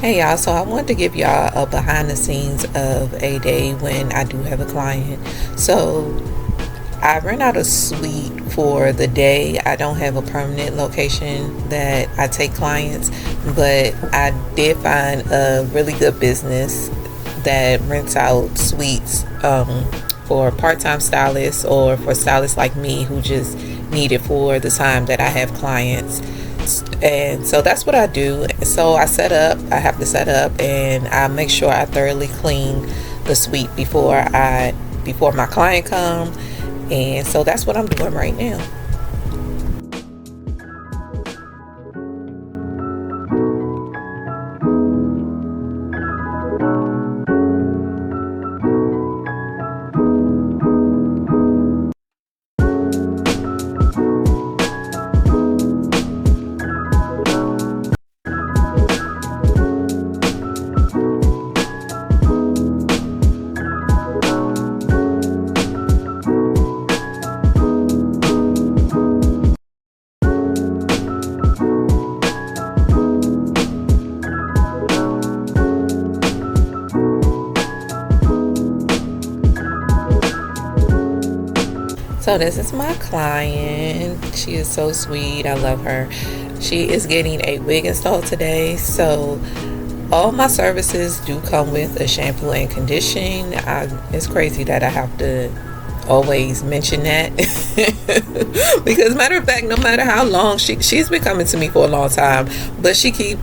Hey y'all, so I wanted to give y'all a behind the scenes of a day when I do have a client. So I rent out a suite for the day. I don't have a permanent location that I take clients, but I did find a really good business that rents out suites for part-time stylists or for stylists like me who just need it for the time that I have clients. And so that's what I do. So I have to set up and I make sure I thoroughly clean the suite before my client come. And so that's what I'm doing right now. So this is my client. She is so sweet. I love her. She is getting a wig installed today. So all my services do come with a shampoo and condition. It's crazy that I have to always mention that because matter of fact, no matter how long she's been coming to me for a long time, but she came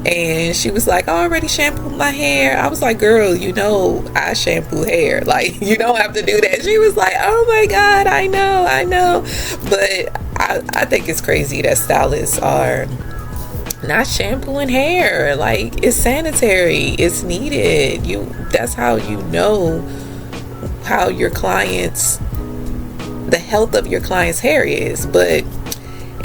and she was like, I already shampooed my hair. I was like, girl, I shampoo hair. Like, you don't have to do that. She was like, oh my God, I know. But I think it's crazy that stylists are not shampooing hair. Like, it's sanitary. It's needed. That's how you know how the health of your client's hair is. But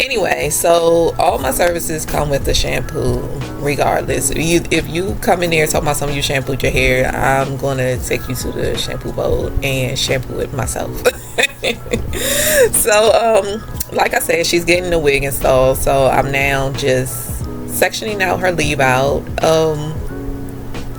anyway, so all my services come with the shampoo regardless. If you come in there talking about something you shampooed your hair, I'm gonna take you to the shampoo bowl and shampoo it myself. So like I said, she's getting the wig installed, so I'm now just sectioning out her leave out.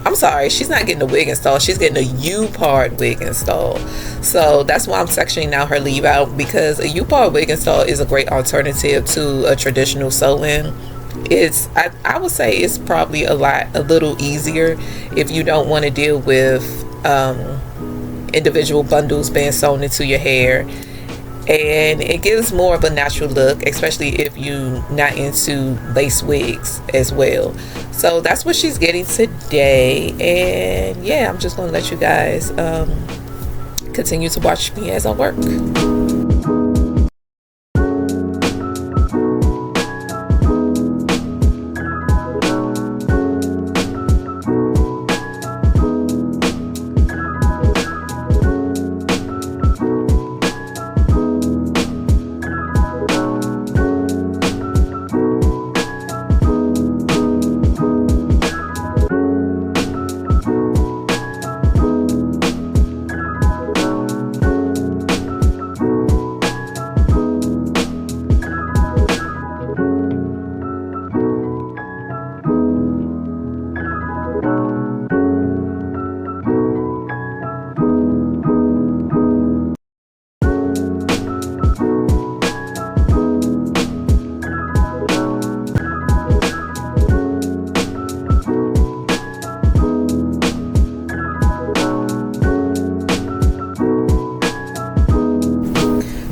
I'm sorry, she's not getting a wig installed. She's getting a U-Part wig installed. So that's why I'm sectioning out her leave out, because a U-Part wig install is a great alternative to a traditional sew-in. I would say it's probably a little easier if you don't want to deal with individual bundles being sewn into your hair. And it gives more of a natural look, especially if you're not into lace wigs as well. So that's what she's getting today. And yeah, I'm just going to let you guys continue to watch me as I work.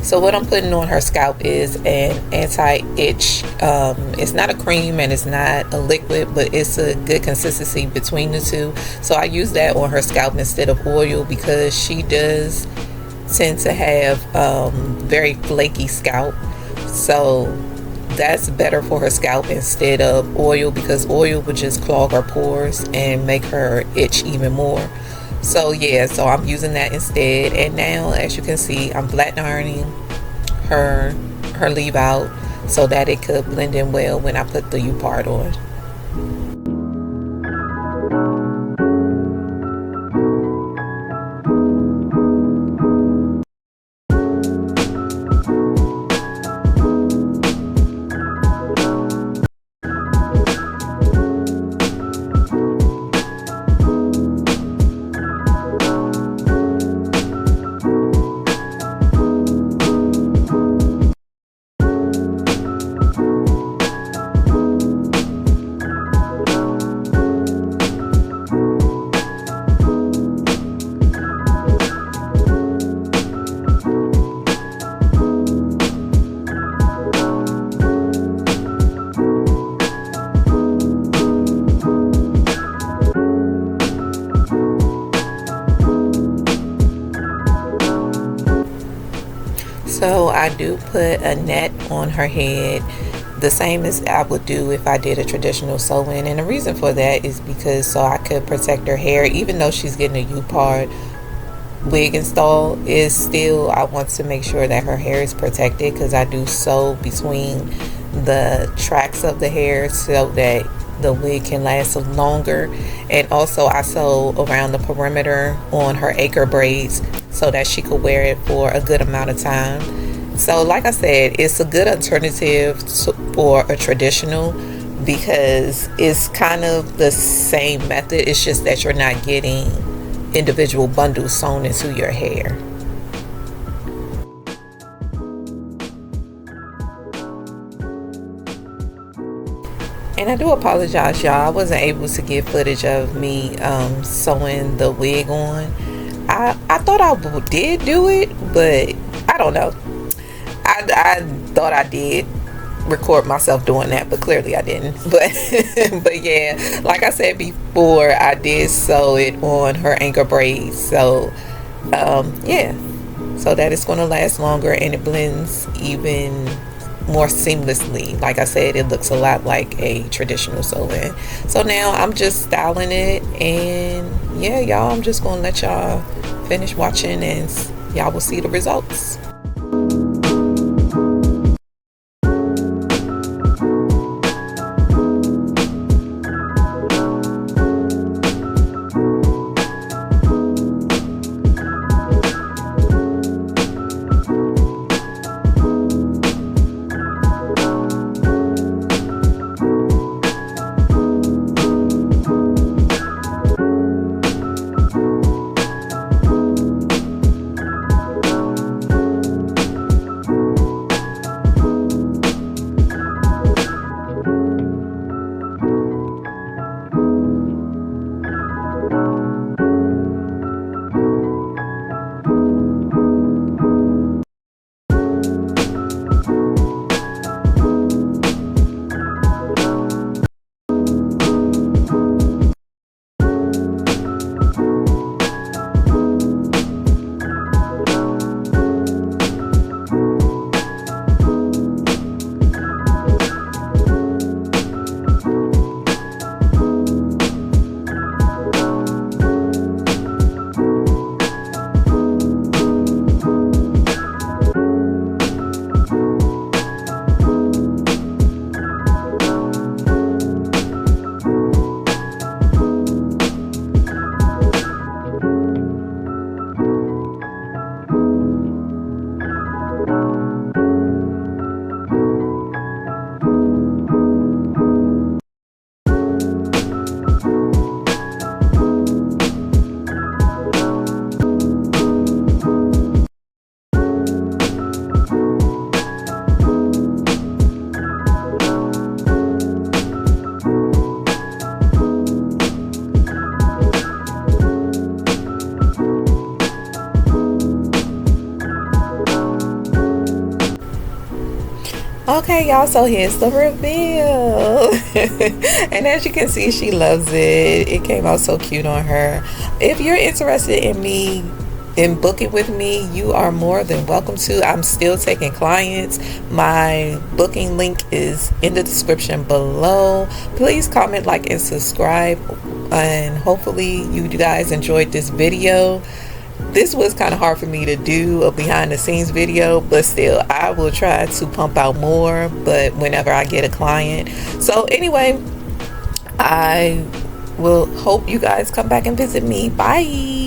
So what I'm putting on her scalp is an anti-itch. It's not a cream and it's not a liquid, but it's a good consistency between the two. So I use that on her scalp instead of oil, because she does tend to have very flaky scalp. So that's better for her scalp instead of oil, because oil would just clog her pores and make her itch even more. So yeah, so I'm using that instead. And now, as you can see, I'm flat ironing her leave out so that it could blend in well when I put the U-Part on. So I do put a net on her head, the same as I would do if I did a traditional sew-in, and the reason for that is because so I could protect her hair. Even though she's getting a U-Part wig install, is still, I want to make sure that her hair is protected, because I do sew between the tracks of the hair so that the wig can last longer, and also I sew around the perimeter on her acre braids so that she could wear it for a good amount of time. So like I said, it's a good alternative for a traditional, because it's kind of the same method. It's just that you're not getting individual bundles sewn into your hair. And I do apologize, y'all, I wasn't able to get footage of me sewing the wig on. I thought I did do it, but I don't know. I thought I did record myself doing that, but clearly I didn't. But yeah, like I said before, I did sew it on her anchor braids. So yeah, so that it's going to last longer, and it blends even more seamlessly. Like I said, it looks a lot like a traditional sew-in. So now I'm just styling it, and yeah, y'all, I'm just going to let y'all finish watching, and y'all will see the results. Okay, y'all, so here's the reveal. And as you can see, she loves it. It came out so cute on her. If you're interested in booking with me, you are more than welcome to. I'm still taking clients. My booking link is in the description below. Please comment, like, and subscribe, and hopefully you guys enjoyed this video. This was kind of hard for me to do a behind the scenes video, but still, I will try to pump out more, but whenever I get a client. So anyway, I will hope you guys come back and visit me. Bye.